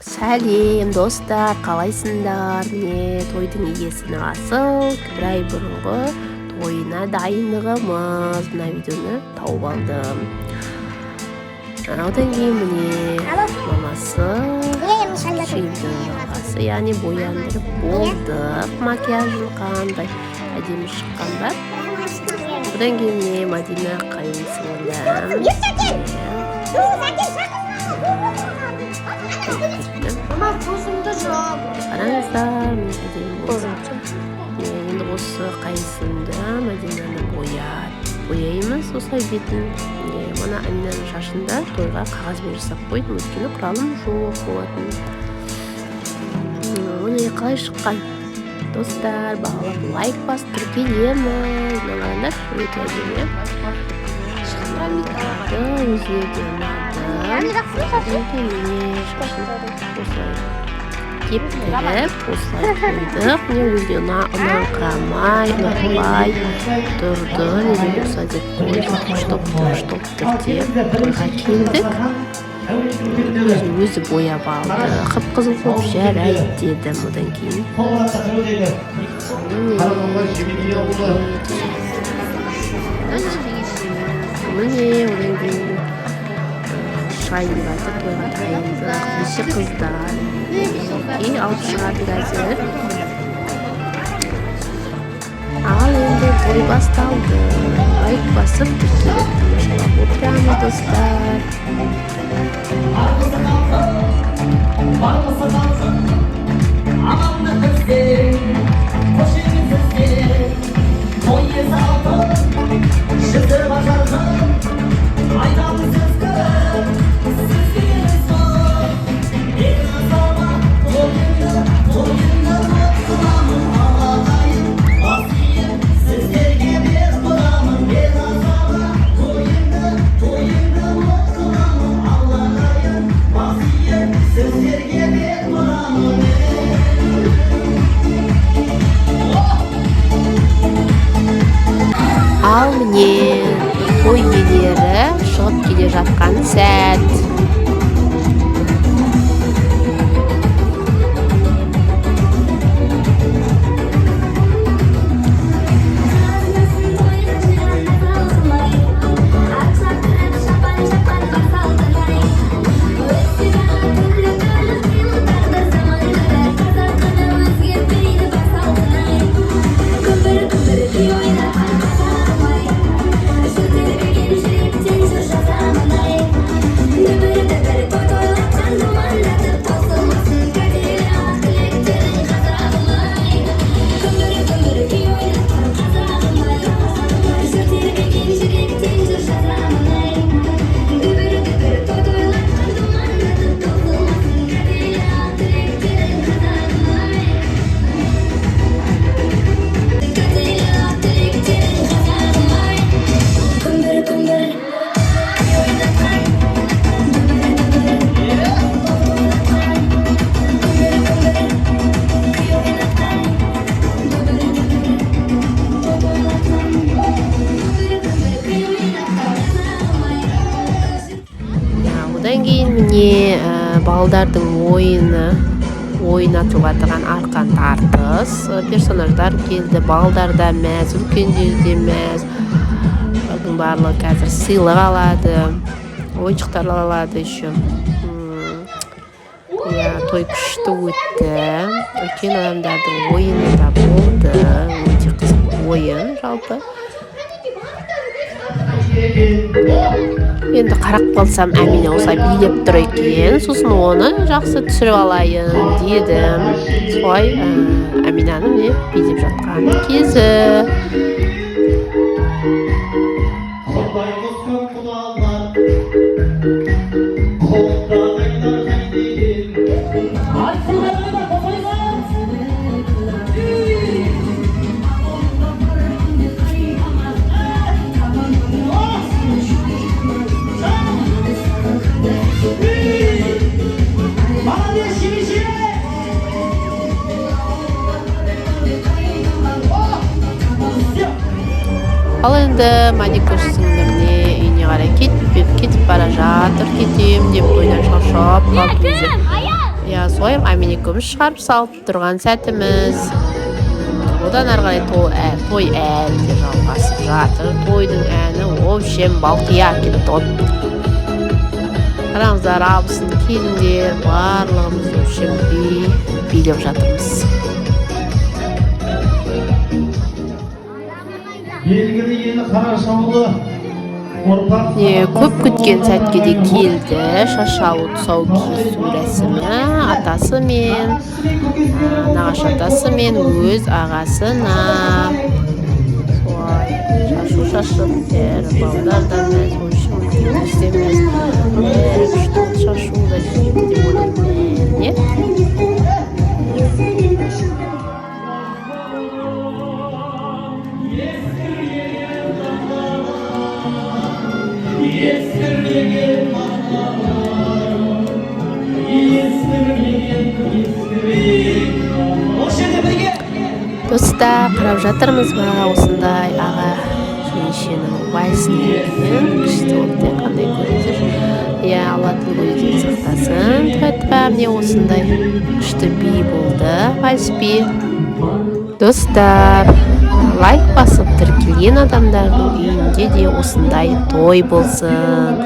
Сәлем достар, қалайсыңдар? Міне тойдың иесінің асыл бір ай бұрынғы тойына дайындығымыз. Мына видеоны тауып алдым. Одан кейін міне мамасы шүйімдің жалғасы, яғни бояндырып болдық. Макияжын қандай әдемі шыққан ба. Одан кейін міне Мадина қайынсіңлім. Қараңыздар, мен әдемі болсын. Енді осы қайынсіңлімді Мадинаны бояймыз осылай бетін. Мына Аминаның шашында тойға қағазбен жасап қойдым, өйткені құралым жоқ болатын. Міне қалай шыққан достар, бағалап лайк басып келеміз. Мыналар өте әдемі. Өзіне де ұнады. Кептіріп, осылай қойдық. Міне өзіне ұнаңқырамай, ұнақпай тұрды. Неге болса деп қойдық, штоптыр деп тойға келдік. Өзі бояп алды. Қып-қызыл қылып жарайды дедім. Одан кейін міне одан кейін шайын батыр тойға дайындық. Неше қыздар алып шығады қазір. Ал енді той басталды. Лайк басып тіркеліп тамашалап отырамыз достар. Ал міне той иелері шығып келе жатқан сәт. Одан кейін міне балдардың ойнатып жатырған арқан тартыс. Персонаждар келді, балдар да мәз, үлкендер де мәз. Олардың барлығы қазір сыйлық алады, ойыншықтар алады еще. Той күшті өтті. Үлкен адамдардың ойыны да болды. Өте қызық ойын жалпы. Енді қарап қалсам Амина осылай билеп тұр екен, сосын оны жақсы түсіріп алайын дедім. Солай Аминаның билеп жатқан кезі. Ал енді маникюр сіңліміне үйіне қарай кетіп бара жатыр. Кетем деп ойдан шаршап қалды. солай Амин екеуміз шығарып салып тұрған сәтіміз. Одан ары қарай той әлі де жалғасып жатыр. Тойдың әні общем балқия кетті. Қараңыздар, абысын келіндер барлығымыз общем билеп жатырмыз. Белгілі ені қара шамылы көп күткен сәтке де келді. Шашалу тұсау кесу рәсімі атасы мен нағашы атасы мен өз ағасына шашу шашып бәрі балдардан шашу да жетті деп ойлаймын, не? Достар, қарап жатырмыз ба осындай аға жеңешенің вальсінен күшті отты қандай көресіз. Алла өздері сақтасын. Міне осындай күшті би болды, вальс би. Достар, лайк басып тіркелген адамдардың үйінде де осындай той болсын.